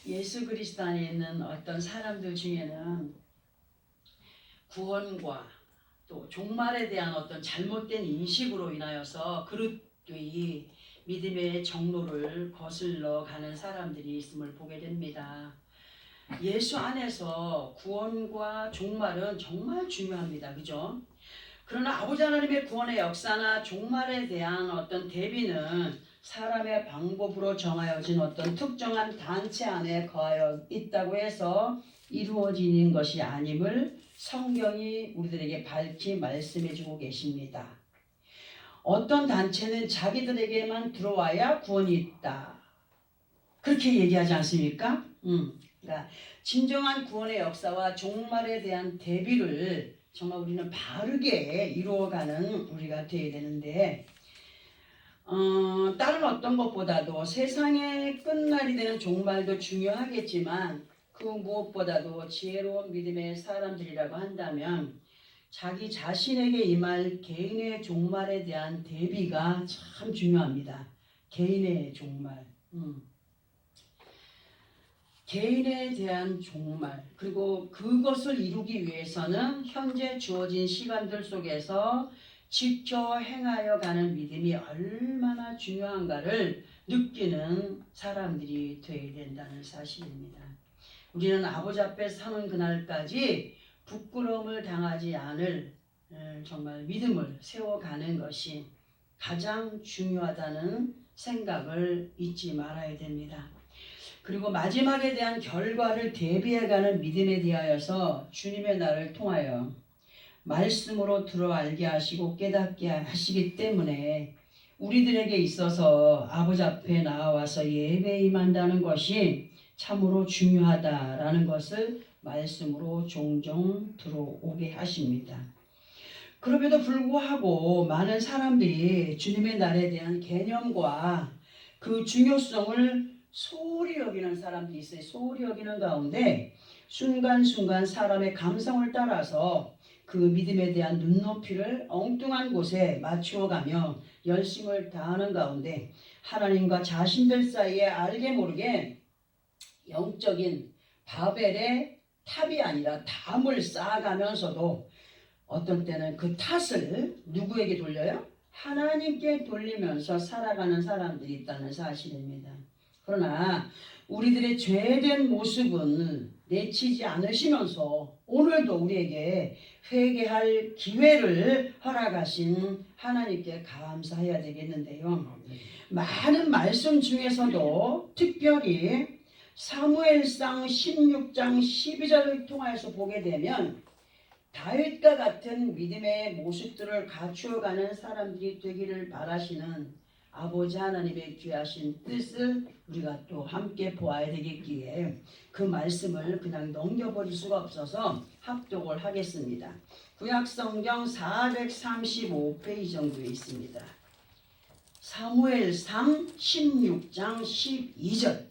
예수 그리스도 안에 있는 어떤 사람들 중에는 구원과 또 종말에 대한 어떤 잘못된 인식으로 인하여서 그릇되이 믿음의 정로를 거슬러 가는 사람들이 있음을 보게 됩니다. 예수 안에서 구원과 종말은 정말 중요합니다. 그죠? 그러나 아버지 하나님의 구원의 역사나 종말에 대한 어떤 대비는 사람의 방법으로 정하여진 어떤 특정한 단체 안에 거하여 있다고 해서 이루어지는 것이 아님을 성경이 우리들에게 밝히 말씀해주고 계십니다. 어떤 단체는 자기들에게만 들어와야 구원이 있다. 그렇게 얘기하지 않습니까? 그러니까 진정한 구원의 역사와 종말에 대한 대비를 정말 우리는 바르게 이루어가는 우리가 되어야 되는데 다른 어떤 것보다도 세상의 끝날이 되는 종말도 중요하겠지만 그 무엇보다도 지혜로운 믿음의 사람들이라고 한다면 자기 자신에게 임할 개인의 종말에 대한 대비가 참 중요합니다. 개인의 종말. 개인에 대한 종말, 그리고 그것을 이루기 위해서는 현재 주어진 시간들 속에서 지켜 행하여 가는 믿음이 얼마나 중요한가를 느끼는 사람들이 되어야 된다는 사실입니다. 우리는 아버지 앞에 서는 그날까지 부끄러움을 당하지 않을 정말 믿음을 세워가는 것이 가장 중요하다는 생각을 잊지 말아야 됩니다. 그리고 마지막에 대한 결과를 대비해가는 믿음에 대하여서 주님의 나를 통하여 말씀으로 들어 알게 하시고 깨닫게 하시기 때문에 우리들에게 있어서 아버지 앞에 나와서 예배에 임한다는 것이 참으로 중요하다라는 것을 말씀으로 종종 들어오게 하십니다. 그럼에도 불구하고 많은 사람들이 주님의 날에 대한 개념과 그 중요성을 소홀히 여기는 사람들이 있어요. 소홀히 여기는 가운데 순간순간 사람의 감성을 따라서 그 믿음에 대한 눈높이를 엉뚱한 곳에 맞추어가며 열심을 다하는 가운데 하나님과 자신들 사이에 알게 모르게 영적인 바벨의 탑이 아니라 담을 쌓아가면서도 어떤 때는 그 탓을 누구에게 돌려요? 하나님께 돌리면서 살아가는 사람들이 있다는 사실입니다. 그러나 우리들의 죄된 모습은 내치지 않으시면서 오늘도 우리에게 회개할 기회를 허락하신 하나님께 감사해야 되겠는데요. 많은 말씀 중에서도 특별히 사무엘상 16장 12절을 통해서 보게 되면 다윗과 같은 믿음의 모습들을 갖추어가는 사람들이 되기를 바라시는 아버지 하나님의 귀하신 뜻을 우리가 또 함께 보아야 되겠기에 그 말씀을 그냥 넘겨버릴 수가 없어서 합독을 하겠습니다. 구약성경 435페이지 정도에 있습니다. 사무엘상 16장 12절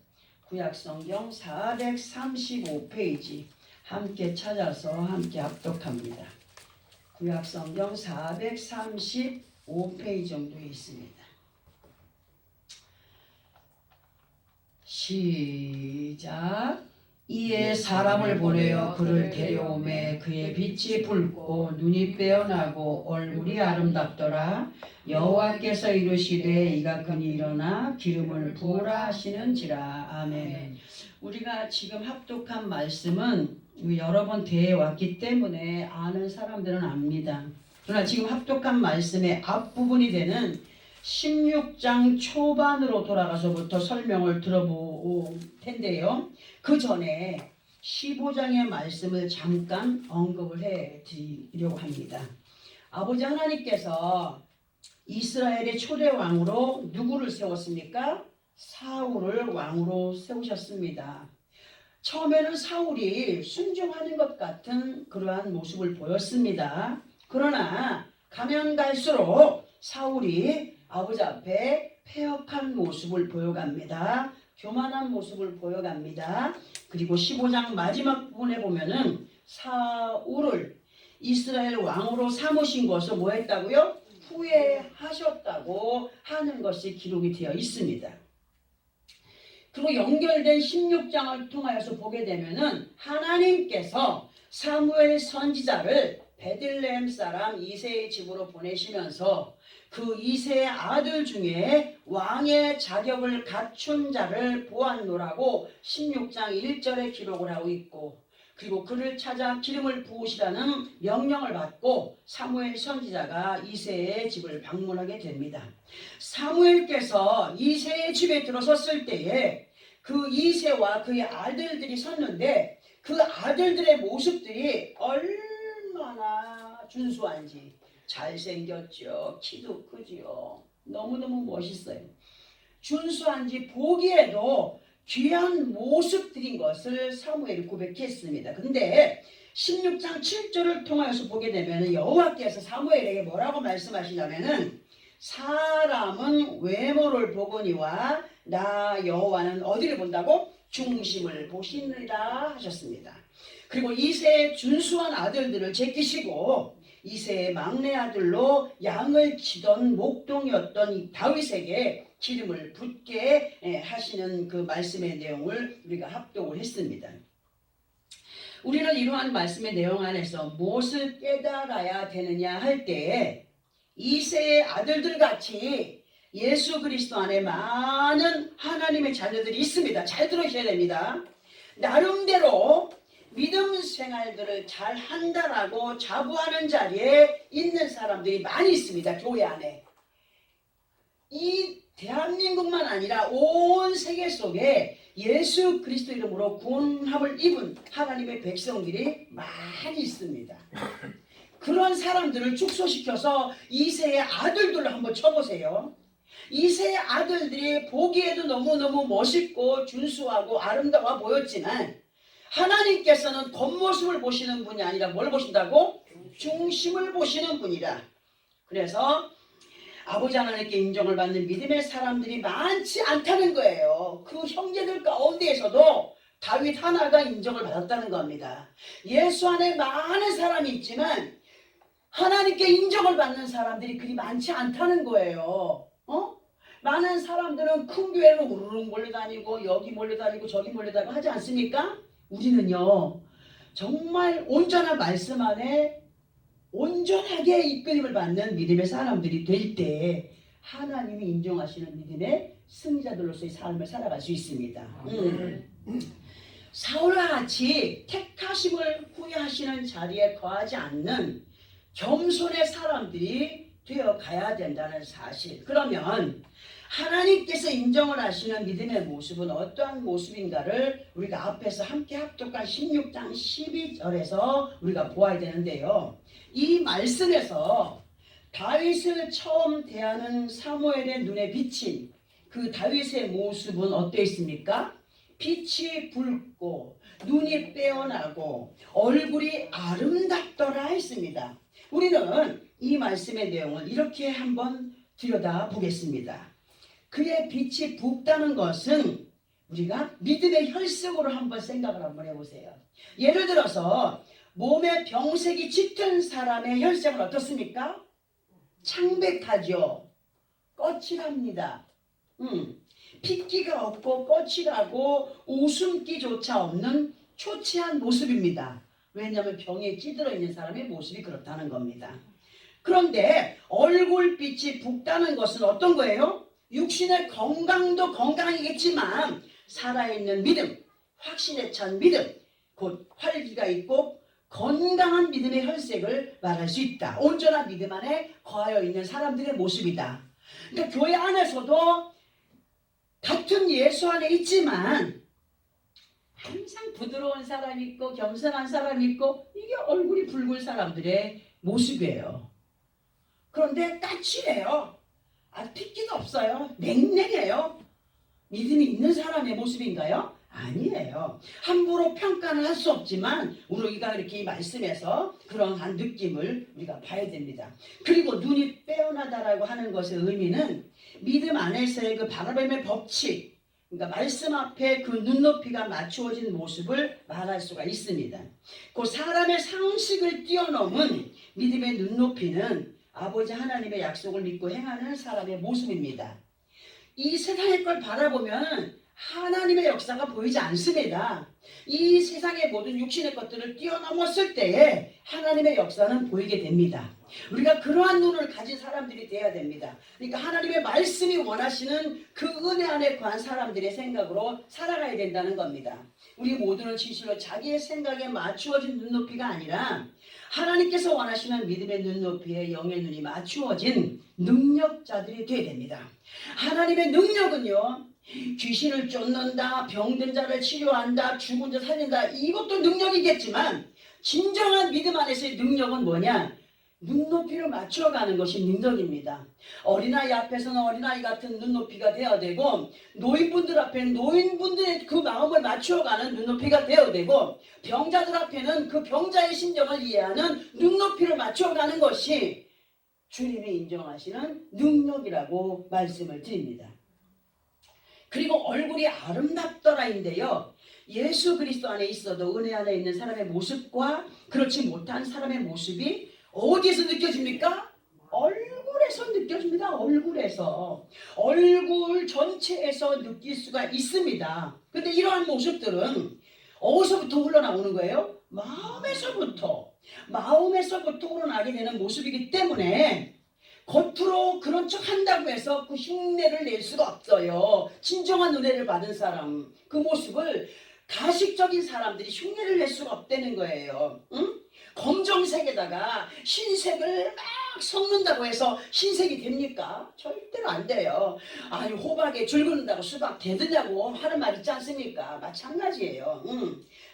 구약성경 435페이지 함께 찾아서 함께 합독합니다. 구약성경 435페이지 정도에 있습니다. 시작. 이에 사람을 보내어 그를 데려오매 그의 빛이 붉고 눈이 빼어나고 얼굴이 아름답더라. 여호와께서 이르시되 이가 그니 일어나 기름을 부으라 하시는지라. 아멘. 우리가 지금 합독한 말씀은 여러 번 대해 왔기 때문에 아는 사람들은 압니다. 그러나 지금 합독한 말씀의 앞부분이 되는 16장 초반으로 돌아가서부터 설명을 들어볼 텐데요. 그 전에 15장의 말씀을 잠깐 언급을 해 드리려고 합니다. 아버지 하나님께서 이스라엘의 초대 왕으로 누구를 세웠습니까? 사울을 왕으로 세우셨습니다. 처음에는 사울이 순종하는 것 같은 그러한 모습을 보였습니다. 그러나 가면 갈수록 사울이 아버지 앞에 패역한 모습을 보여갑니다. 교만한 모습을 보여갑니다. 그리고 15장 마지막 부분에 보면은 사울을 이스라엘 왕으로 삼으신 것을 뭐 했다고요? 후회하셨다고 하는 것이 기록이 되어 있습니다. 그리고 연결된 16장을 통하여서 보게 되면은 하나님께서 사무엘 선지자를 베들레헴 사람 이새의 집으로 보내시면서 그 이새의 아들 중에 왕의 자격을 갖춘 자를 보았노라고 16장 1절에 기록을 하고 있고, 그리고 그를 찾아 기름을 부으시라는 명령을 받고 사무엘 선지자가 이새의 집을 방문하게 됩니다. 사무엘께서 이새의 집에 들어섰을 때에 그 이새와 그의 아들들이 섰는데 그 아들들의 모습들이 얼마나 준수한지, 잘생겼죠. 키도 크지요. 너무너무 멋있어요. 준수한지 보기에도 귀한 모습들인 것을 사무엘이 고백했습니다. 근데 16장 7절을 통하여서 보게 되면 여호와께서 사무엘에게 뭐라고 말씀하시냐면은 사람은 외모를 보거니와 나 여호와는 어디를 본다고? 중심을 보시느니라 하셨습니다. 그리고 이새의 준수한 아들들을 제끼시고 이새의 막내 아들로 양을 치던 목동이었던 다윗에게 기름을 붓게 하시는 그 말씀의 내용을 우리가 합독을 했습니다. 우리는 이러한 말씀의 내용 안에서 무엇을 깨달아야 되느냐 할 때에 이새의 아들들 같이 예수 그리스도 안에 많은 하나님의 자녀들이 있습니다. 잘 들으셔야 됩니다. 나름대로 믿음 생활들을 잘 한다라고 자부하는 자리에 있는 사람들이 많이 있습니다. 교회 안에. 이 대한민국만 아니라 온 세계 속에 예수 그리스도 이름으로 구원함을 입은 하나님의 백성들이 많이 있습니다. 그런 사람들을 축소시켜서 이새의 아들들로 한번 쳐보세요. 이새의 아들들이 보기에도 너무너무 멋있고 준수하고 아름다워 보였지만 하나님께서는 겉모습을 보시는 분이 아니라 뭘 보신다고? 중심을 보시는 분이라. 그래서 아버지 하나님께 인정을 받는 믿음의 사람들이 많지 않다는 거예요. 그 형제들 가운데에서도 다윗 하나가 인정을 받았다는 겁니다. 예수 안에 많은 사람이 있지만 하나님께 인정을 받는 사람들이 그리 많지 않다는 거예요. 많은 사람들은 큰 교회는 우르르 몰려다니고 여기 몰려다니고 저기 몰려다니고 하지 않습니까? 우리는요 정말 온전한 말씀 안에 온전하게 이끌림을 받는 믿음의 사람들이 될 때 하나님이 인정하시는 믿음의 승리자들로서의 삶을 살아갈 수 있습니다. 사울과 같이 택하심을 후회하시는 자리에 거하지 않는 겸손의 사람들이 되어 가야 된다는 사실. 그러면 하나님께서 인정을 하시는 믿음의 모습은 어떠한 모습인가를 우리가 앞에서 함께 합독한 16장 12절에서 우리가 보아야 되는데요. 이 말씀에서 다윗을 처음 대하는 사무엘의 눈에 비친 그 다윗의 모습은 어떠 있습니까? 빛이 붉고 눈이 빼어나고 얼굴이 아름답더라 했습니다. 우리는 이 말씀의 내용을 이렇게 한번 들여다보겠습니다. 그의 빛이 붉다는 것은 우리가 믿음의 혈색으로 한번 생각을 한번 해보세요. 예를 들어서 몸에 병색이 짙은 사람의 혈색은 어떻습니까? 창백하죠. 거칠합니다. 핏기가 없고 거칠하고 웃음기조차 없는 초췌한 모습입니다. 왜냐하면 병에 찌들어 있는 사람의 모습이 그렇다는 겁니다. 그런데 얼굴빛이 붉다는 것은 어떤 거예요? 육신의 건강도 건강이겠지만 살아있는 믿음, 확신에 찬 믿음, 곧 활기가 있고 건강한 믿음의 혈색을 말할 수 있다. 온전한 믿음 안에 거하여 있는 사람들의 모습이다. 그러니까 교회 안에서도 같은 예수 안에 있지만 항상 부드러운 사람이 있고 겸손한 사람이 있고 이게 얼굴이 붉은 사람들의 모습이에요. 그런데 까칠해요. 핏기가 없어요. 냉랭해요. 믿음이 있는 사람의 모습인가요? 아니에요. 함부로 평가는 할 수 없지만 우리가 이렇게 이 말씀에서 그러한 느낌을 우리가 봐야 됩니다. 그리고 눈이 빼어나다라고 하는 것의 의미는 믿음 안에서의 그 바라봄의 법칙, 그러니까 말씀 앞에 그 눈높이가 맞추어진 모습을 말할 수가 있습니다. 그 사람의 상식을 뛰어넘은 믿음의 눈높이는 아버지 하나님의 약속을 믿고 행하는 사람의 모습입니다. 이 세상의 걸 바라보면 하나님의 역사가 보이지 않습니다. 이 세상의 모든 육신의 것들을 뛰어넘었을 때에 하나님의 역사는 보이게 됩니다. 우리가 그러한 눈을 가진 사람들이 돼야 됩니다. 그러니까 하나님의 말씀이 원하시는 그 은혜 안에 거한 사람들의 생각으로 살아가야 된다는 겁니다. 우리 모두는 진실로 자기의 생각에 맞추어진 눈높이가 아니라 하나님께서 원하시는 믿음의 눈높이에 영의 눈이 맞추어진 능력자들이 되어야 됩니다. 하나님의 능력은요, 귀신을 쫓는다, 병든 자를 치료한다, 죽은 자 살린다, 이것도 능력이겠지만 진정한 믿음 안에서의 능력은 뭐냐? 눈높이를 맞춰가는 것이 능력입니다. 어린아이 앞에서는 어린아이 같은 눈높이가 되어야 되고, 노인분들 앞에는 노인분들의 그 마음을 맞춰가는 눈높이가 되어야 되고, 병자들 앞에는 그 병자의 심정을 이해하는 눈높이를 맞춰가는 것이 주님이 인정하시는 능력이라고 말씀을 드립니다. 그리고 얼굴이 아름답더라인데요, 예수 그리스도 안에 있어도 은혜 안에 있는 사람의 모습과 그렇지 못한 사람의 모습이 어디에서 느껴집니까? 얼굴에서 느껴집니다. 얼굴에서. 얼굴 전체에서 느낄 수가 있습니다. 근데 이러한 모습들은 어디서부터 흘러나오는 거예요? 마음에서부터 흘러나게 되는 모습이기 때문에 겉으로 그런 척 한다고 해서 그 흉내를 낼 수가 없어요. 진정한 은혜를 받은 사람, 그 모습을 가식적인 사람들이 흉내를 낼 수가 없다는 거예요. 응? 검정색에다가 흰색을 막 섞는다고 해서 흰색이 됩니까? 절대로 안 돼요. 아니, 호박에 줄 긋는다고 수박 되느냐고 하는 말 있지 않습니까? 마찬가지예요.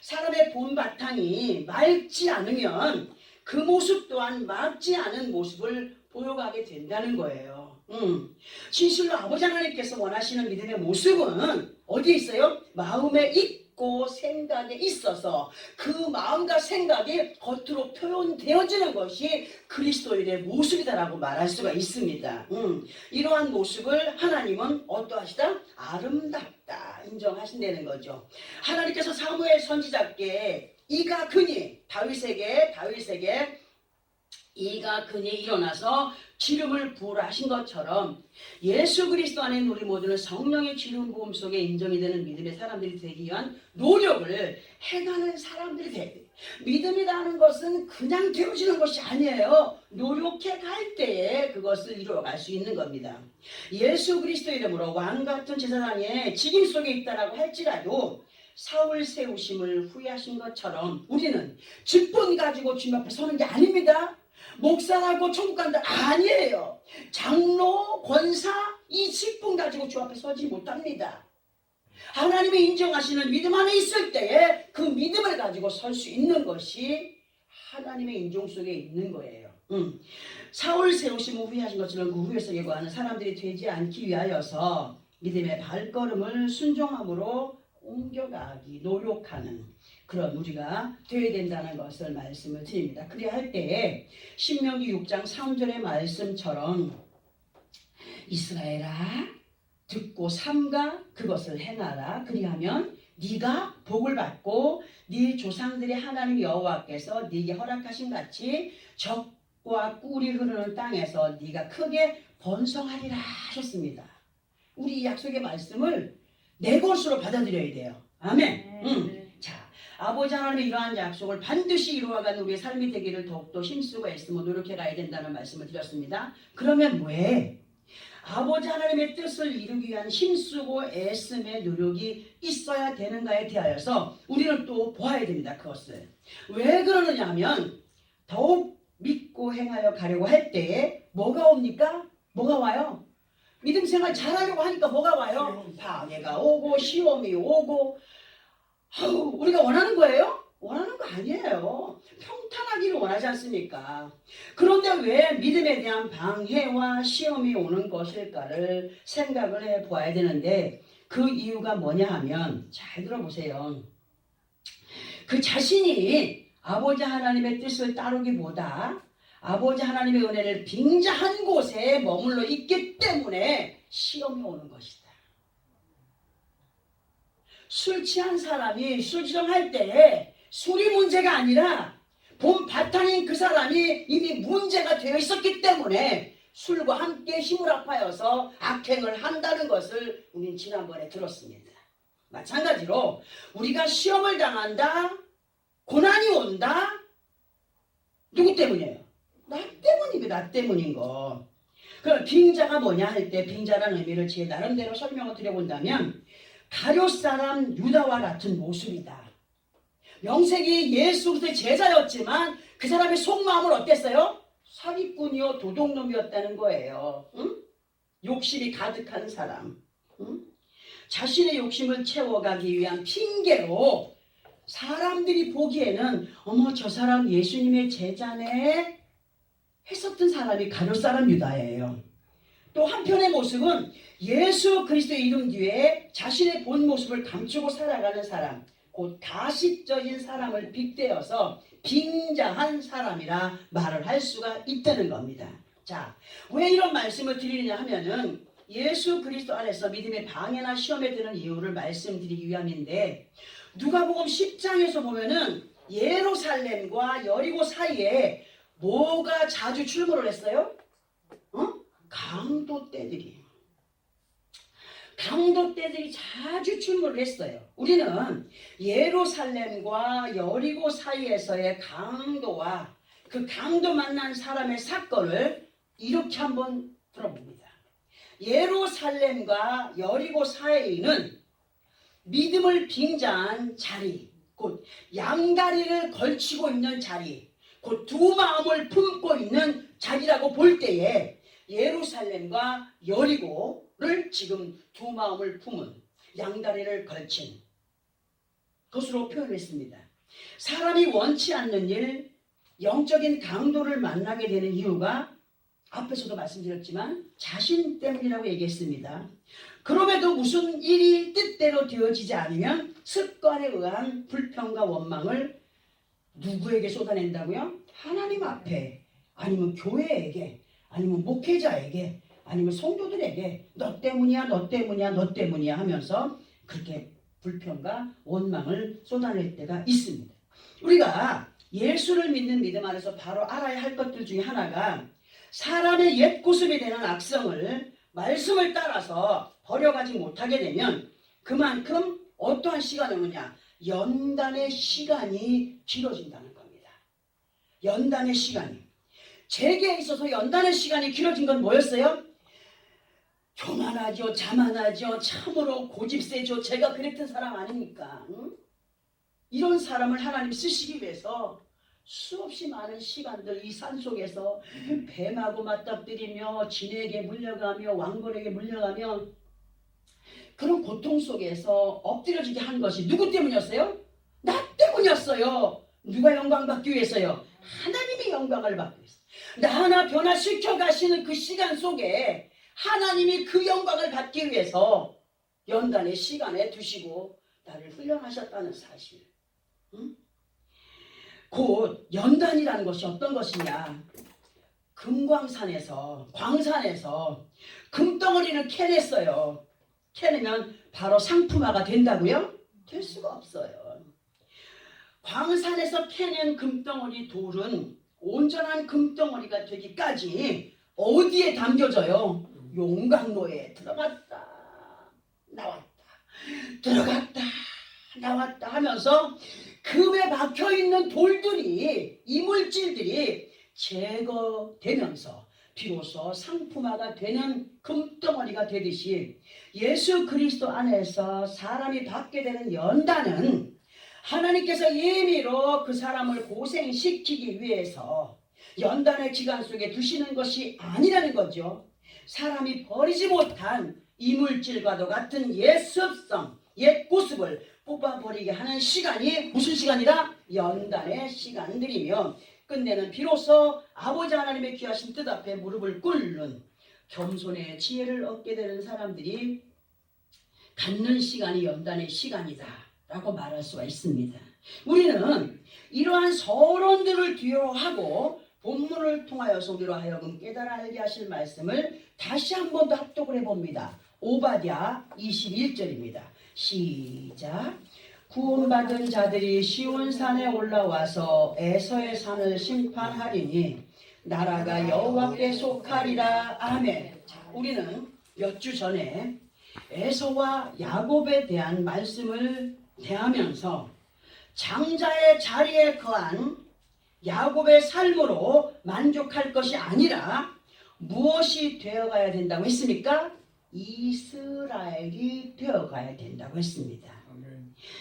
사람의 본 바탕이 맑지 않으면 그 모습 또한 맑지 않은 모습을 보여가게 된다는 거예요. 진실로 아버지 하나님께서 원하시는 믿음의 모습은 어디에 있어요? 마음에 있고 생각에 있어서 그 마음과 생각이 겉으로 표현되어지는 것이 그리스도인의 모습이다라고 말할 수가 있습니다. 이러한 모습을 하나님은 어떠하시다? 아름답다 인정하신다는 거죠. 하나님께서 사무엘 선지자께 이가 그니 다윗에게 이가 그니 일어나서 기름을 부으라 하신 것처럼 예수 그리스도 안에 우리 모두는 성령의 기름 부음 속에 인정이 되는 믿음의 사람들이 되기 위한 노력을 해가는 사람들이 돼야 돼요. 믿음이라는 것은 그냥 되어지는 것이 아니에요. 노력해 갈 때에 그것을 이루어갈 수 있는 겁니다. 예수 그리스도 이름으로 왕같은 제사장의 직임 속에 있다라고 할지라도 사울 세우심을 후회하신 것처럼 우리는 직분 가지고 주님 앞에 서는 게 아닙니다. 목사라고 천국 간다 아니에요. 장로, 권사 이 직분 가지고 주 앞에 서지 못합니다. 하나님이 인정하시는 믿음 안에 있을 때에 그 믿음을 가지고 설 수 있는 것이 하나님의 인종 속에 있는 거예요. 사울 세우심을 후회하신 것처럼 그 후에서 예고하는 사람들이 되지 않기 위하여서 믿음의 발걸음을 순종함으로 옮겨가기 노력하는 그런 우리가 되어야 된다는 것을 말씀을 드립니다. 그래야 할 때에 신명기 6장 3절의 말씀처럼 이스라엘아 듣고 삼가 그것을 행하라. 그리하면 네가 복을 받고 네 조상들의 하나님 여호와께서 네게 허락하신 같이 적과 꿀이 흐르는 땅에서 네가 크게 번성하리라 하셨습니다. 우리 이 약속의 말씀을 내 것으로 받아들여야 돼요. 아멘. 자, 아버지 하나님의 이러한 약속을 반드시 이루어가는 우리의 삶이 되기를 더욱더 힘쓰고 애쓰며 노력해 가야 된다는 말씀을 드렸습니다. 그러면 왜 아버지 하나님의 뜻을 이루기 위한 힘쓰고 애씀의 노력이 있어야 되는가에 대하여서 우리는 또 보아야 됩니다. 그것을 왜 그러느냐 하면 더욱 믿고 행하여 가려고 할 때에 뭐가 옵니까? 뭐가 와요? 믿음 생활 잘하려고 하니까 뭐가 와요? 방해가 오고 시험이 오고 우리가 원하는 거예요? 원하는 거 아니에요. 평탄하기를 원하지 않습니까? 그런데 왜 믿음에 대한 방해와 시험이 오는 것일까를 생각을 해보아야 되는데 그 이유가 뭐냐 하면 잘 들어보세요. 그 자신이 아버지 하나님의 뜻을 따르기보다 아버지 하나님의 은혜를 빙자한 곳에 머물러 있기 때문에 시험이 오는 것이다. 술 취한 사람이 술 지정할 때 술이 문제가 아니라 본 바탕인 그 사람이 이미 문제가 되어 있었기 때문에 술과 함께 힘을 합하여서 악행을 한다는 것을 우리는 지난번에 들었습니다. 마찬가지로 우리가 시험을 당한다, 고난이 온다, 누구 때문이에요? 나 때문입니다. 나 때문인 거. 그럼 빙자가 뭐냐 할 때 빙자라는 의미를 제 나름대로 설명을 드려본다면 가룟 사람 유다와 같은 모습이다. 명색이 예수 그리스도의 제자였지만 그 사람의 속마음은 어땠어요? 사기꾼이요 도둑놈이었다는 거예요. 응? 욕심이 가득한 사람. 응? 자신의 욕심을 채워가기 위한 핑계로 사람들이 보기에는 어머 저 사람 예수님의 제자네 했었던 사람이 가룟 사람 유다예요. 또 한편의 모습은 예수 그리스도의 이름 뒤에 자신의 본 모습을 감추고 살아가는 사람, 곧 가식적인 사람을 빗대어서 빙자한 사람이라 말을 할 수가 있다는 겁니다. 자, 왜 이런 말씀을 드리느냐 하면은 예수 그리스도 안에서 믿음의 방해나 시험에 드는 이유를 말씀드리기 위함인데, 누가복음 10장에서 보면은 예루살렘과 여리고 사이에 뭐가 자주 출몰을 했어요? 강도 떼들이. 강도 떼들이 자주 출몰을 했어요. 우리는 예루살렘과 여리고 사이에서의 강도와 그 강도 만난 사람의 사건을 이렇게 한번 들어봅니다. 예루살렘과 여리고 사이는 믿음을 빙자한 자리, 곧 양다리를 걸치고 있는 자리, 곧 두 마음을 품고 있는 자리라고 볼 때에 예루살렘과 여리고를 지금 두 마음을 품은 양다리를 걸친 것으로 표현했습니다. 사람이 원치 않는 일, 영적인 강도를 만나게 되는 이유가 앞에서도 말씀드렸지만 자신 때문이라고 얘기했습니다. 그럼에도 무슨 일이 뜻대로 되어지지 않으면 습관에 의한 불평과 원망을 누구에게 쏟아낸다고요? 하나님 앞에, 아니면 교회에게, 아니면 목회자에게, 아니면 성도들에게 너 때문이야, 너 때문이야, 너 때문이야 하면서 그렇게 불평과 원망을 쏟아낼 때가 있습니다. 우리가 예수를 믿는 믿음 안에서 바로 알아야 할 것들 중에 하나가 사람의 옛 고습이 되는 악성을 말씀을 따라서 버려가지 못하게 되면 그만큼 어떠한 시간이 오느냐? 연단의 시간이 길어진다는 겁니다. 연단의 시간이. 제게 있어서 연단의 시간이 길어진 건 뭐였어요? 교만하죠, 자만하죠, 참으로 고집세죠. 제가 그랬던 사람 아닙니까? 응? 이런 사람을 하나님 쓰시기 위해서 수없이 많은 시간들 이 산속에서 뱀하고 맞닥뜨리며 진에게 물려가며 왕벌에게 물려가며 그런 고통 속에서 엎드려지게 한 것이 누구 때문이었어요? 나 때문이었어요. 누가 영광 받기 위해서요? 하나님이 영광을 받기 위해서. 나 하나 변화시켜 가시는 그 시간 속에 하나님이 그 영광을 받기 위해서 연단의 시간에 두시고 나를 훈련하셨다는 사실. 응? 곧 연단이라는 것이 어떤 것이냐? 금광산에서, 광산에서 금덩어리를 캐냈어요. 캐내면 바로 상품화가 된다고요? 될 수가 없어요. 광산에서 캐낸 금덩어리 돌은 온전한 금덩어리가 되기까지 어디에 담겨져요? 용광로에 들어갔다 나왔다 들어갔다 나왔다 하면서 금에 박혀있는 돌들이, 이물질들이 제거되면서 비로소 상품화가 되는 금덩어리가 되듯이 예수 그리스도 안에서 사람이 받게 되는 연단은 하나님께서 임의로 그 사람을 고생시키기 위해서 연단의 기간 속에 두시는 것이 아니라는 거죠. 사람이 버리지 못한 이물질과도 같은 옛 습성, 옛 고습을 뽑아버리게 하는 시간이 무슨 시간이다? 연단의 시간들이며 끝내는 비로소 아버지 하나님의 귀하신 뜻 앞에 무릎을 꿇는 겸손의 지혜를 얻게 되는 사람들이 갖는 시간이 연단의 시간이다 라고 말할 수가 있습니다. 우리는 이러한 서론들을 뒤로 하고 본문을 통하여서 우리로 하여금 깨달아 알게 하실 말씀을 다시 한 번 더 합독을 해봅니다. 오바댜 21절입니다. 시작. 구원받은 자들이 시온산에 올라와서 에서의 산을 심판하리니 나라가 여호와께 속하리라. 아멘. 자, 우리는 몇 주 전에 에서와 야곱에 대한 말씀을 대하면서 장자의 자리에 거한 야곱의 삶으로 만족할 것이 아니라 무엇이 되어가야 된다고 했습니까? 이스라엘이 되어가야 된다고 했습니다.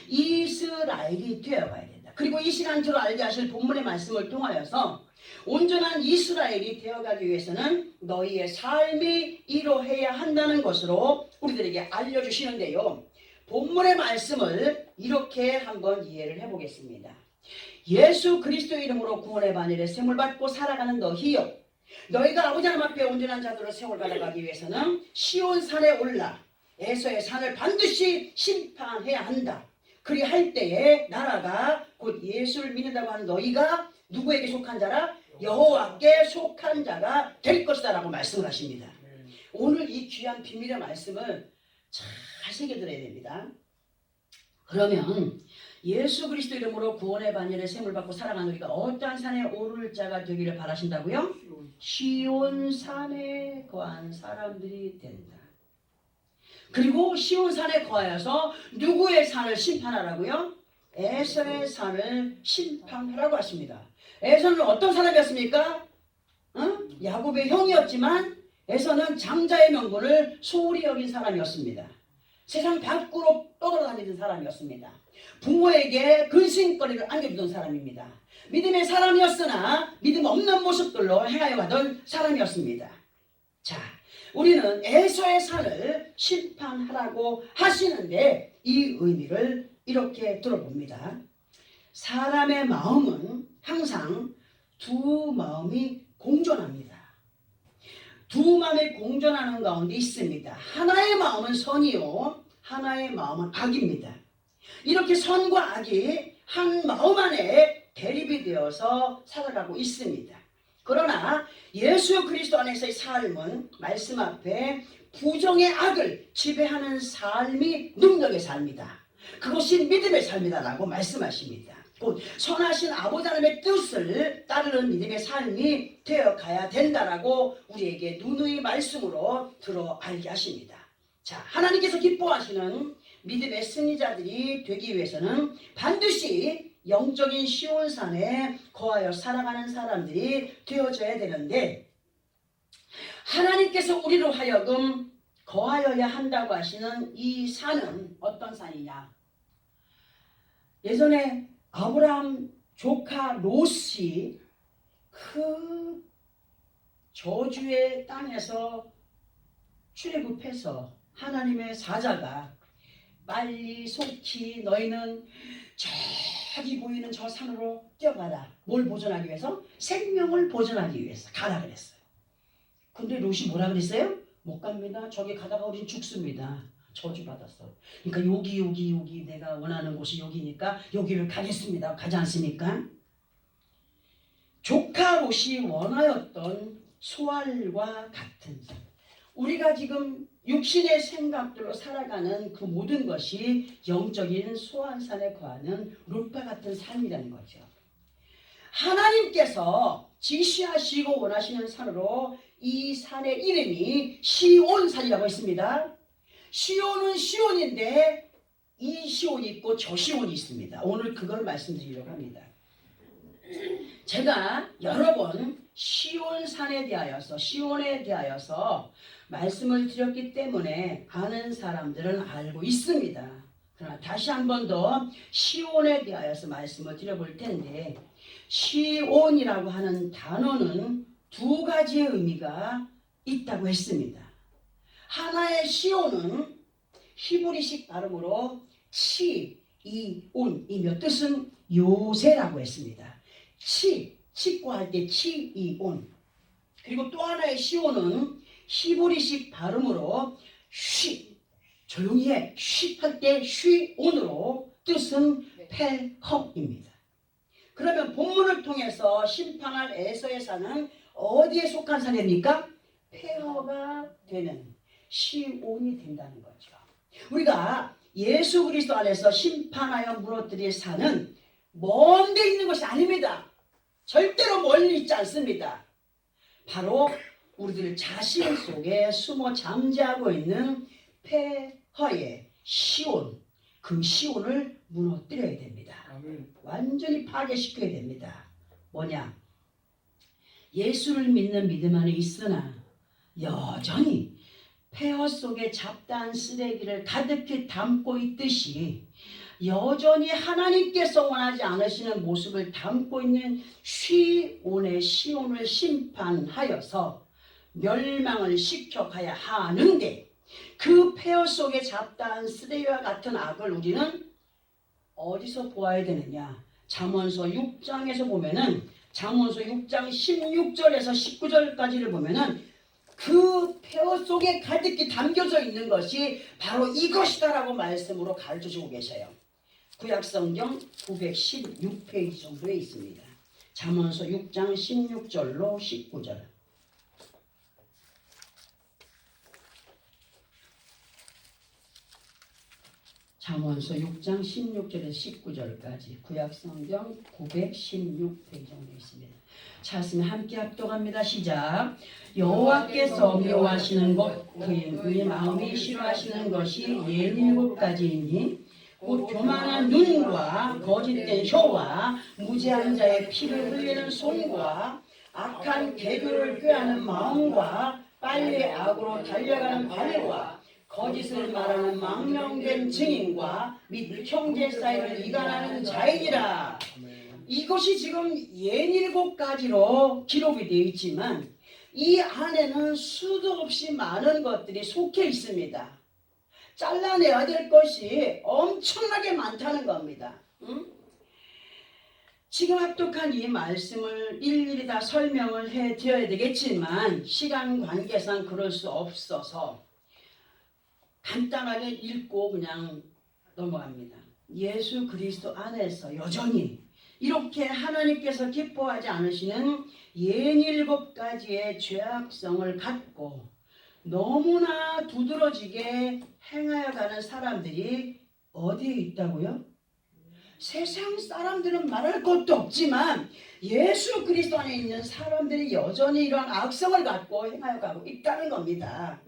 이스라엘이 되어가야 된다. 그리고 이 시간처럼 알게 하실 본문의 말씀을 통하여서 온전한 이스라엘이 되어가기 위해서는 너희의 삶이 이러해야 한다는 것으로 우리들에게 알려주시는데요. 본문의 말씀을 이렇게 한번 이해를 해보겠습니다. 예수 그리스도의 이름으로 구원의 반열에 세움을 받고 살아가는 너희여, 너희가 아버지 하나님 앞에 온전한 자들로 세움을 받아가기 위해서는 시온산에 올라 에서의 산을 반드시 심판해야 한다. 그리할 때에 나라가 곧 예수를 믿는다고 하는 너희가 누구에게 속한 자라? 여호와께 속한 자가 될 것이다 라고 말씀을 하십니다. 오늘 이 귀한 비밀의 말씀을 잘 새겨들어야 됩니다. 그러면 예수 그리스도 이름으로 구원의 반열에 세움을 받고 살아가는 우리가 어떠한 산에 오를 자가 되기를 바라신다고요? 시온산에 거한 사람들이 된다. 그리고 시온산에 거하여서 누구의 산을 심판하라고요? 에서의 산을 심판하라고 하십니다. 에서는 어떤 사람이었습니까? 야곱의 형이었지만 에서는 장자의 명분을 소홀히 여긴 사람이었습니다. 세상 밖으로 떠돌아다니는 사람이었습니다. 부모에게 근심거리를 안겨주던 사람입니다. 믿음의 사람이었으나 믿음 없는 모습들로 행하여 가던 사람이었습니다. 자, 우리는 에서의 산을 심판하라고 하시는데 이 의미를 이렇게 들어봅니다. 사람의 마음은 항상 두 마음이 공존합니다. 두 마음이 공존하는 가운데 있습니다. 하나의 마음은 선이요, 하나의 마음은 악입니다. 이렇게 선과 악이 한 마음 안에 대립이 되어서 살아가고 있습니다. 그러나 예수 그리스도 안에서의 삶은 말씀 앞에 부정의 악을 지배하는 삶이 능력의 삶이다. 그것이 믿음의 삶이다라고 말씀하십니다. 곧 선하신 아버지 하나님의 뜻을 따르는 믿음의 삶이 되어가야 된다라고 우리에게 누누이 말씀으로 들어 알게 하십니다. 자, 하나님께서 기뻐하시는 믿음의 승리자들이 되기 위해서는 반드시 영적인 시온산에 거하여 살아가는 사람들이 되어져야 되는데, 하나님께서 우리로 하여금 거하여야 한다고 하시는 이 산은 어떤 산이냐? 예전에 아브라함 조카 롯이 그 저주의 땅에서 출애굽해서 하나님의 사자가 빨리 속히 너희는 저기 보이는 저 산으로 뛰어가라. 뭘 보존하기 위해서? 생명을 보존하기 위해서 가라 그랬어요. 근데 롯이 뭐라 그랬어요? 못 갑니다. 저기 가다가 우린 죽습니다. 저주받았어. 그러니까 여기 내가 원하는 곳이 여기니까 여기를 가겠습니다. 가지 않습니까? 조카 롯이 원하였던 소알과 같은 삶. 우리가 지금 육신의 생각들로 살아가는 그 모든 것이 영적인 소환산에 거하는 롯과 같은 삶이라는 거죠. 하나님께서 지시하시고 원하시는 산으로 이 산의 이름이 시온산이라고 했습니다. 시온은 시온인데 이 시온이 있고 저 시온이 있습니다. 오늘 그걸 말씀드리려고 합니다. 제가 여러 번 시온산에 대하여서 시온에 대하여서 말씀을 드렸기 때문에 아는 사람들은 알고 있습니다. 그러나 다시 한 번 더 시온에 대하여서 말씀을 드려볼 텐데, 시온이라고 하는 단어는 두 가지의 의미가 있다고 했습니다. 하나의 시온은 히브리식 발음으로 치이온이며 뜻은 요새라고 했습니다. 치과할 때 치이온. 그리고 또 하나의 시온은 히브리식 발음으로 쉬, 조용히 해, 쉿할 때 쉬온으로 뜻은 펠컵입니다. 그러면 본문을 통해서 심판할 에서의 산은 어디에 속한 산입니까? 폐허가 되는 시온이 된다는 거죠. 우리가 예수 그리스도 안에서 심판하여 무너뜨릴 산은 먼 데 있는 것이 아닙니다. 절대로 멀리 있지 않습니다. 바로 우리들 자신 속에 숨어 잠재하고 있는 폐허의 시온, 그 시온을 무너뜨려야 됩니다. 완전히 파괴시켜야 됩니다. 뭐냐? 예수를 믿는 믿음 안에 있으나 여전히 폐허 속에 잡다한 쓰레기를 가득히 담고 있듯이 여전히 하나님께서 원하지 않으시는 모습을 담고 있는 시온의 시온을 심판하여서 멸망을 시켜가야 하는데, 그 폐허 속에 잡다한 쓰레기와 같은 악을 우리는 어디서 보아야 되느냐? 잠언서 6장에서 보면은, 잠언서 6장 16절에서 19절까지를 보면은 그 폐허 속에 가득히 담겨져 있는 것이 바로 이것이다라고 말씀으로 가르쳐주고 계셔요. 구약성경 916페이지 정도에 있습니다. 잠언서 6장 16절로 19절. 잠언서 6장 16절에서 19절까지 구약성경 916페이지 정도 있습니다. 찾으면 함께 합독합니다. 시작. 여호와께서 미워하시는 것, 그의 마음이 싫어하시는 것이 67가지이니 곧 교만한 눈과 거짓된 혀와 무죄한 자의 피를 흘리는 손과 악한 개교를 꾀하는 마음과 빨리 악으로 달려가는 발과 거짓을 말하는 망령된 증인과 및 형제 사이를 이간하는 자이니라. 이것이 지금 67가지로 기록이 되어 있지만 이 안에는 수도 없이 많은 것들이 속해 있습니다. 잘라내야 될 것이 엄청나게 많다는 겁니다. 지금 합독한 이 말씀을 일일이 다 설명을 해드려야 되겠지만 시간 관계상 그럴 수 없어서 간단하게 읽고 그냥 넘어갑니다. 예수 그리스도 안에서 여전히 이렇게 하나님께서 기뻐하지 않으시는 67가지의 죄악성을 갖고 너무나 두드러지게 행하여 가는 사람들이 어디에 있다고요? 세상 사람들은 말할 것도 없지만 예수 그리스도 안에 있는 사람들이 여전히 이러한 악성을 갖고 행하여 가고 있다는 겁니다.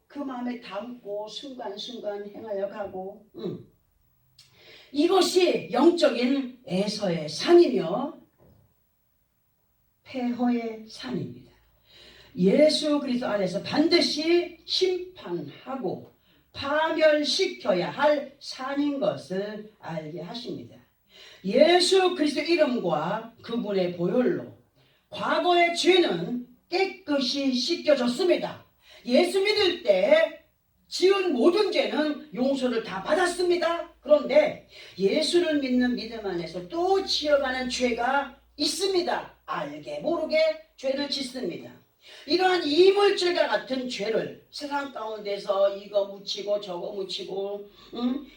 그 마음에 담고 순간순간 행하여 가고, 이것이 영적인 에서의 산이며 폐허의 산입니다. 예수 그리스도 안에서 반드시 심판하고 파멸시켜야 할 산인 것을 알게 하십니다. 예수 그리스도 이름과 그분의 보혈로 과거의 죄는 깨끗이 씻겨졌습니다. 예수 믿을 때 지은 모든 죄는 용서를 다 받았습니다. 그런데 예수를 믿는 믿음 안에서 또 지어가는 죄가 있습니다. 알게 모르게 죄를 짓습니다. 이러한 이물질과 같은 죄를 세상 가운데서 이거 묻히고 저거 묻히고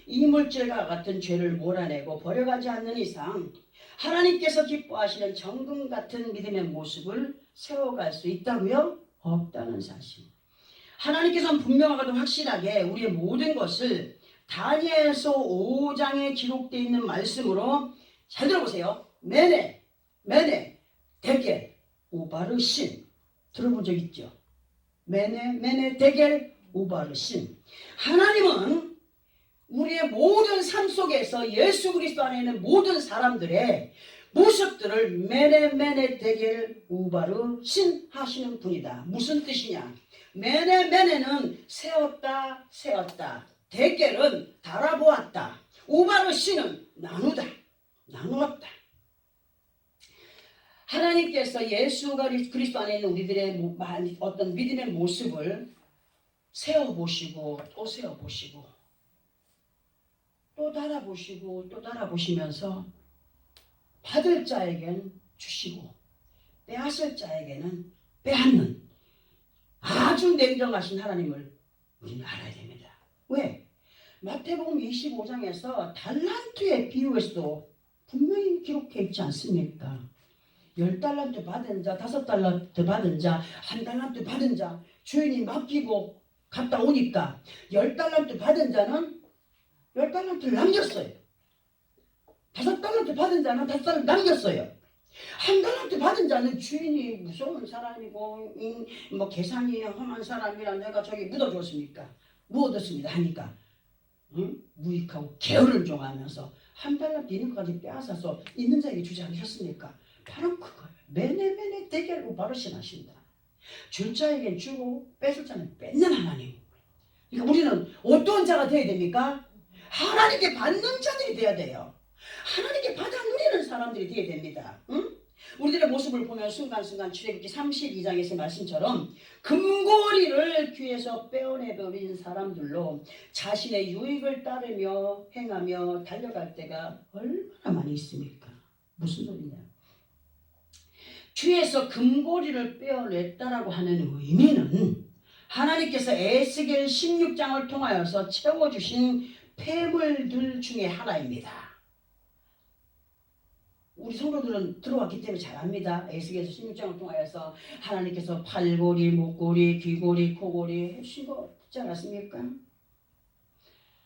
이물질과 같은 죄를 몰아내고 버려가지 않는 이상 하나님께서 기뻐하시는 정금 같은 믿음의 모습을 세워갈 수 있다고요? 없다는 사실. 하나님께서는 분명하고도 확실하게 우리의 모든 것을 다니엘서 5장에 기록되어 있는 말씀으로 잘 들어보세요. 메네, 데겔, 우바르신 들어본 적 있죠? 메네, 데겔, 우바르신. 하나님은 우리의 모든 삶 속에서 예수 그리스도 안에 있는 모든 사람들의 모습들을 메네, 데겔, 우바르신 하시는 분이다. 무슨 뜻이냐? 메네는 세웠다. 데겔은 달아보았다. 우바르신은 나누었다. 하나님께서 예수 그리스도 안에 있는 우리들의 어떤 믿음의 모습을 세워보시고 또 세워보시고 또 달아보시고 또 달아보시면서 받을 자에게는 주시고 빼앗을 자에게는 빼앗는 아주 냉정하신 하나님을 우리는 알아야 됩니다. 왜? 마태복음 25장에서 달란트의 비유에서도 분명히 기록해 있지 않습니까? 10달란트 받은 자, 5달란트 받은 자, 1달란트 받은 자, 주인이 맡기고 갔다 오니까 10달란트 받은 자는 10달란트를 남겼어요. 5달란트 받은 자는 5달란트 남겼어요. 1달란트 받은 자는 주인이 무서운 사람이고 뭐 계산이 험한 사람이라 내가 저기 묻어줬습니까? 뭐 얻었습니다 하니까 응? 무익하고 게으른 종하면서 한 달러 디너까지 빼앗아서 있는 자에게 주지 않으셨습니까? 바로 그거예요. 매네매네 대결로 바로 신하신다. 줄 자에겐 주고 뺏을 자는 뺏는 하나님. 그러니까 우리는 어떤 자가 되어야 됩니까? 하나님께 받는 자들이 되어야 돼요. 하나님께 받아 누리는 사람들이 되어야 됩니다. 응? 우리들의 모습을 보면 순간순간 출애굽기 32장에서 말씀처럼 금고리를 귀에서 빼어내버린 사람들로 자신의 유익을 따르며 행하며 달려갈 때가 얼마나 많이 있습니까? 무슨 소리냐? 귀에서 금고리를 빼어냈다라고 하는 의미는 하나님께서 에스겔 16장을 통하여서 채워주신 폐물들 중에 하나입니다. 우리 성도들은 들어왔기 때문에 잘 압니다. 에스겔서 16장을 통하여서 하나님께서 팔고리, 목고리, 귀고리, 코고리 해주신 거 듣지 않았습니까?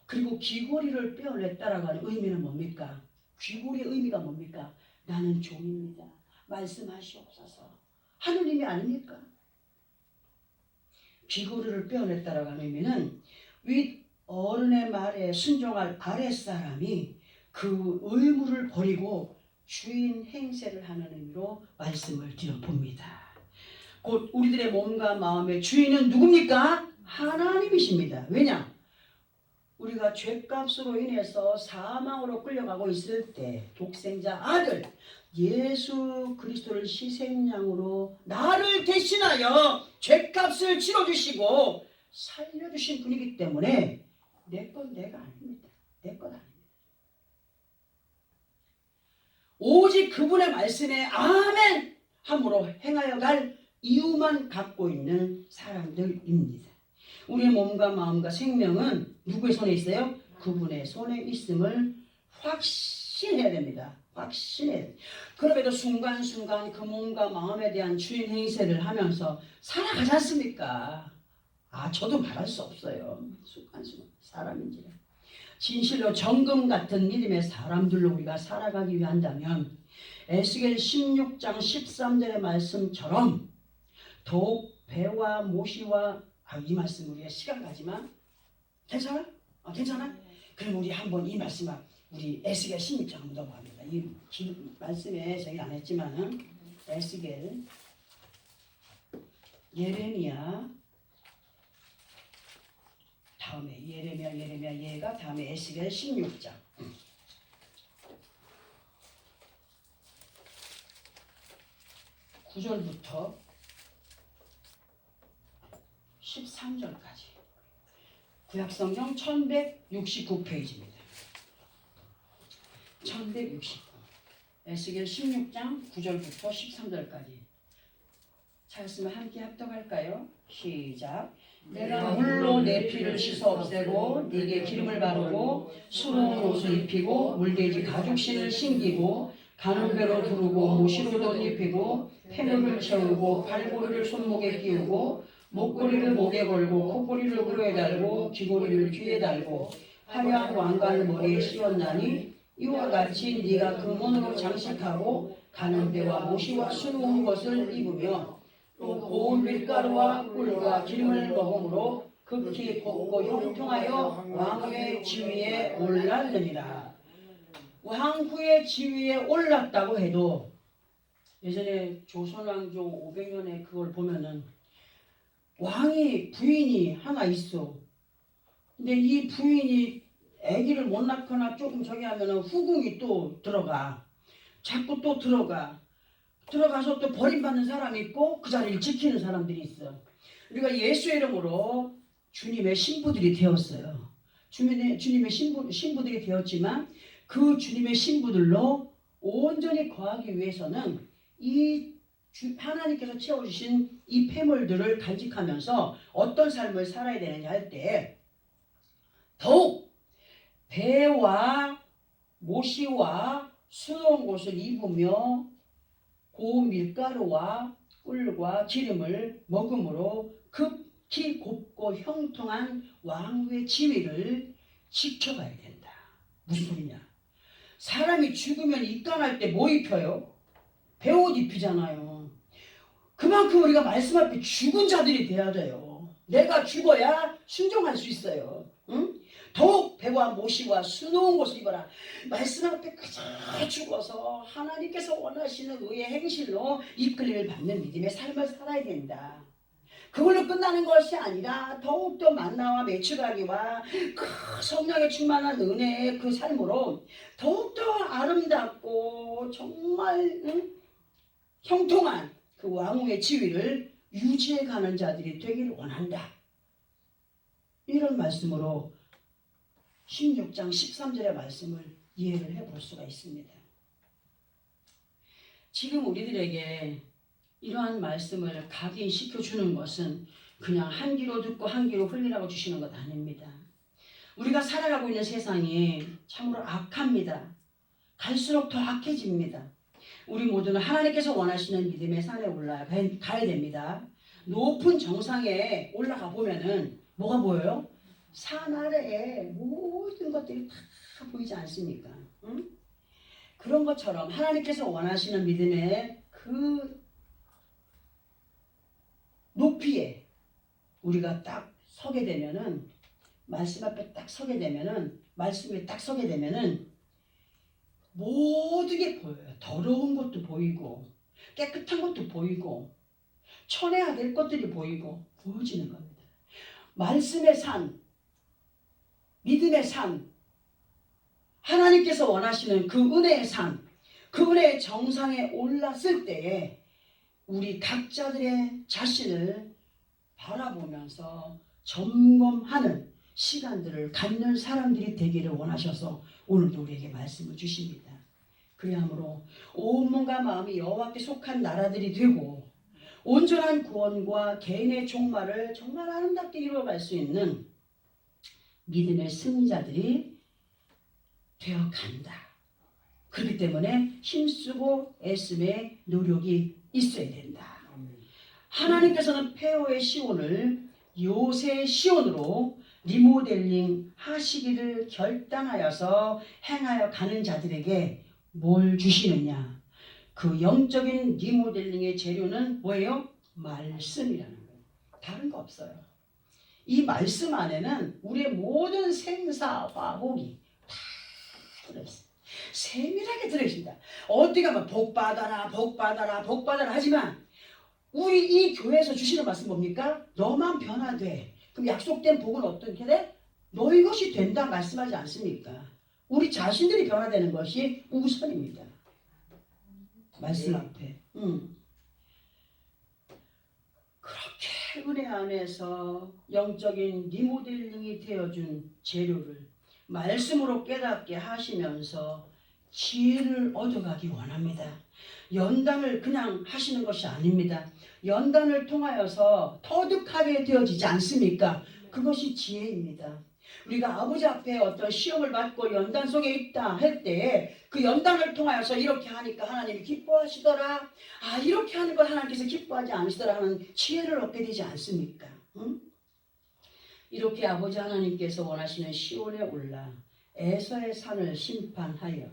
그리고 귀고리를 빼어냈다라고 하는 의미는 뭡니까? 귀고리의 의미가 뭡니까? 나는 종입니다. 말씀하시옵소서. 하느님이 아닙니까? 귀고리를 빼어냈다라고 하는 의미는 윗 어른의 말에 순종할 아랫사람이 그 의무를 버리고 주인 행세를 하는 의미로 말씀을 드려봅니다. 곧 우리들의 몸과 마음의 주인은 누굽니까? 하나님이십니다. 왜냐? 우리가 죄값으로 인해서 사망으로 끌려가고 있을 때 독생자 아들 예수 그리스도를 희생양으로 나를 대신하여 죄값을 치러주시고 살려주신 분이기 때문에 내 건 내가 아닙니다. 내 건 아닙니다. 오직 그분의 말씀에 아멘 함으로 행하여 갈 이유만 갖고 있는 사람들입니다. 우리의 몸과 마음과 생명은 누구의 손에 있어요? 그분의 손에 있음을 확신해야 됩니다. 확신해야 됩니다. 그럼에도 순간순간 그 몸과 마음에 대한 주인 행세를 하면서 살아가지 않습니까? 저도 말할 수 없어요. 순간순간 사람인지라. 진실로 정금 같은 믿음의 사람들로 우리가 살아가기 위한다면 에스겔 16장 13절의 말씀처럼 더욱 배와 모시와 이 말씀 우리가 시간 가지만 괜찮아? 괜찮아? 그럼 우리 한번 이 말씀을 우리 에스겔 16장 한번 넘어갑니다. 이 말씀에 저희 안 했지만은 에스겔 예레미야 다음에 예레미야 얘가 다음에 에스겔 16장 9절부터 13절까지 구약성경 1169페이지입니다. 1169 에스겔 16장 9절부터 13절까지 찾았으면 함께 합독할까요? 시작. 내가 물로 내 피를 씻어 없애고 네게 기름을 바르고 수놓은 옷을 입히고 물돼지 가죽신을 신기고 가는 배로 두르고 모시로 덧 입히고 폐물을 채우고 팔고리를 손목에 끼우고 목고리를 목에 걸고 콧고리를 코에 달고 귀고리를 귀에 달고 화려한 왕관을 머리에 씌웠나니 이와 같이 네가 금원으로 장식하고 가는 배와 모시와 수놓은 것을 입으며 또 고운 밀가루와 꿀과 기름을 먹음으로 극히 곱고 형통하여 왕후의 지위에 올랐느니라. 왕후의 지위에 올랐다고 해도 예전에 조선왕조 500년에 그걸 보면은 왕이 부인이 하나 있어. 근데 이 부인이 아기를 못 낳거나 조금 저기 하면은 후궁이 또 들어가. 자꾸 또 들어가서 또 버림받는 사람이 있고 그 자리를 지키는 사람들이 있어. 우리가 예수의 이름으로 주님의 신부들이 되었어요. 주님의 신부들이 되었지만 그 주님의 신부들로 온전히 거하기 위해서는 이 하나님께서 채워주신 이 폐물들을 간직하면서 어떤 삶을 살아야 되느냐 할 때 더욱 배와 모시와 수놓은 곳을 입으며 고운 밀가루와 꿀과 기름을 먹음으로 극히 곱고 형통한 왕후의 지위를 지켜가야 된다. 무슨 소리냐? 사람이 죽으면 입간할 때 뭐 입혀요? 배옷 입히잖아요. 그만큼 우리가 말씀 앞에 죽은 자들이 돼야 돼요. 내가 죽어야 순종할 수 있어요. 응? 더욱 배와 모시와 수놓은 곳을 입어라. 말씀 앞에 그저 죽어서 하나님께서 원하시는 의의 행실로 이끌림을 받는 믿음의 삶을 살아야 된다. 그걸로 끝나는 것이 아니라 더욱더 만나와 매출하기와 그 성령의 충만한 은혜의 그 삶으로 더욱더 아름답고 정말 형통한 그 왕후의 지위를 유지해가는 자들이 되기를 원한다. 이런 말씀으로 16장 13절의 말씀을 이해를 해볼 수가 있습니다. 지금 우리들에게 이러한 말씀을 각인시켜주는 것은 그냥 한 귀로 듣고 한 귀로 흘리라고 주시는 것 아닙니다. 우리가 살아가고 있는 세상이 참으로 악합니다. 갈수록 더 악해집니다. 우리 모두는 하나님께서 원하시는 믿음의 산에 올라가야 됩니다. 높은 정상에 올라가 보면은 뭐가 보여요? 산 아래에 모든 것들이 다 보이지 않습니까? 응? 그런 것처럼 하나님께서 원하시는 믿음의 그 높이에 우리가 딱 서게 되면은 말씀 앞에 딱 서게 되면은 말씀에 딱 서게 되면은 모든 게 보여요. 더러운 것도 보이고 깨끗한 것도 보이고 천해야 될 것들이 보여지는 겁니다. 말씀의 산, 믿음의 산, 하나님께서 원하시는 그 은혜의 산, 그 은혜의 정상에 올랐을 때에 우리 각자들의 자신을 바라보면서 점검하는 시간들을 갖는 사람들이 되기를 원하셔서 오늘도 우리에게 말씀을 주십니다. 그리하므로 온 몸과 마음이 여호와께 속한 나라들이 되고 온전한 구원과 개인의 종말을 정말 아름답게 이루어갈 수 있는 믿음의 승리자들이 되어간다. 그렇기 때문에 힘쓰고 애씀의 노력이 있어야 된다. 하나님께서는 폐허의 시온을 요새의 시온으로 리모델링 하시기를 결단하여서 행하여 가는 자들에게 뭘 주시느냐? 그 영적인 리모델링의 재료는 뭐예요? 말씀이라는 거예요. 다른 거 없어요. 이 말씀 안에는 우리의 모든 생사화복이 다 들어있어요. 세밀하게 들어있습니다. 어디 가면 복 받아라 복 받아라 복 받아라 하지만 우리 이 교회에서 주시는 말씀 뭡니까? 너만 변화돼. 그럼 약속된 복은 어떻게 돼? 너희 것이 된다 말씀하지 않습니까? 우리 자신들이 변화되는 것이 우선입니다. 말씀 앞에. 그렇게 은혜 안에서 영적인 리모델링이 되어준 재료를 말씀으로 깨닫게 하시면서 지혜를 얻어가기 원합니다. 연단을 그냥 하시는 것이 아닙니다. 연단을 통하여서 터득하게 되어지지 않습니까? 그것이 지혜입니다. 우리가 아버지 앞에 어떤 시험을 받고 연단 속에 있다 할 때 그 연단을 통하여서 이렇게 하니까 하나님이 기뻐하시더라. 아 이렇게 하는 걸 하나님께서 기뻐하지 않으시더라 하는 지혜를 얻게 되지 않습니까? 응? 이렇게 아버지 하나님께서 원하시는 시온에 올라 에서의 산을 심판하여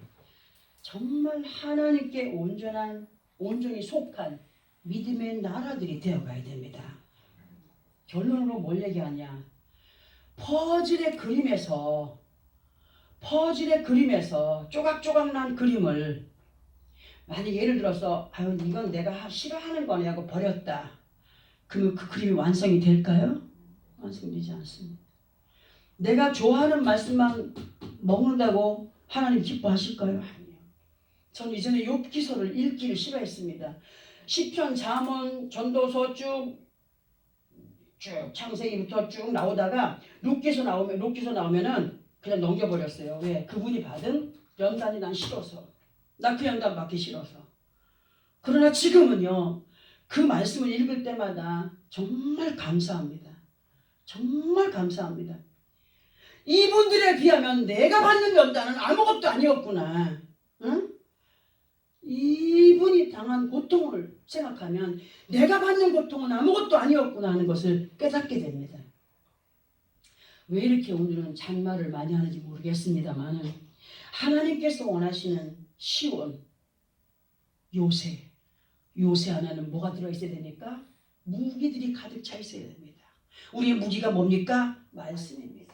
정말 하나님께 온전히 속한 믿음의 나라들이 되어가야 됩니다. 결론으로 뭘 얘기하냐? 퍼즐의 그림에서 조각조각 난 그림을 만약 예를 들어서 아유 이건 내가 싫어하는 거네 하고 버렸다. 그러면 그 그림이 완성이 될까요? 완성되지 않습니다. 내가 좋아하는 말씀만 먹는다고 하나님 기뻐하실까요? 아니요. 전 이전에 욥기서를 읽기를 싫어했습니다. 시편, 잠언, 전도서 쭉 창세기부터 쭉 나오다가 룻기서 나오면은 그냥 넘겨버렸어요. 왜? 그분이 받은 연단이 난 싫어서. 나 그 연단 받기 싫어서. 그러나 지금은요. 그 말씀을 읽을 때마다 정말 감사합니다. 정말 감사합니다. 이분들에 비하면 내가 받는 연단은 아무것도 아니었구나. 응? 이분이 당한 고통을 생각하면 내가 받는 고통은 아무것도 아니었구나 하는 것을 깨닫게 됩니다. 왜 이렇게 오늘은 잔말을 많이 하는지 모르겠습니다만 하나님께서 원하시는 시온, 요새 안에는 뭐가 들어있어야 됩니까? 무기들이 가득 차 있어야 됩니다. 우리의 무기가 뭡니까? 말씀입니다.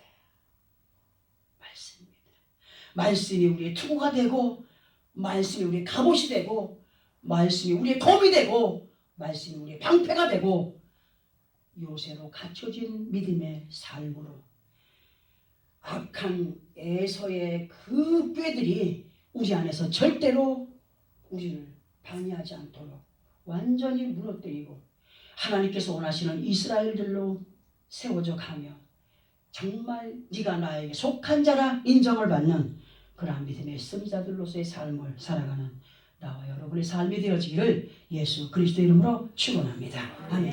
말씀입니다. 말씀이 우리의 투구가 되고, 말씀이 우리의 갑옷이 되고, 말씀이 우리의 검이 되고, 말씀이 우리의 방패가 되고, 요새로 갖춰진 믿음의 삶으로 악한 에서의 그 꾀들이 우리 안에서 절대로 우리를 방해하지 않도록 완전히 무너뜨리고, 하나님께서 원하시는 이스라엘들로 세워져 가며 정말 네가 나에게 속한 자라 인정을 받는 그러한 믿음의 승자들로서의 삶을 살아가는 나와 여러분의 삶이 되어지기를 예수 그리스도 이름으로 축원합니다. 아멘.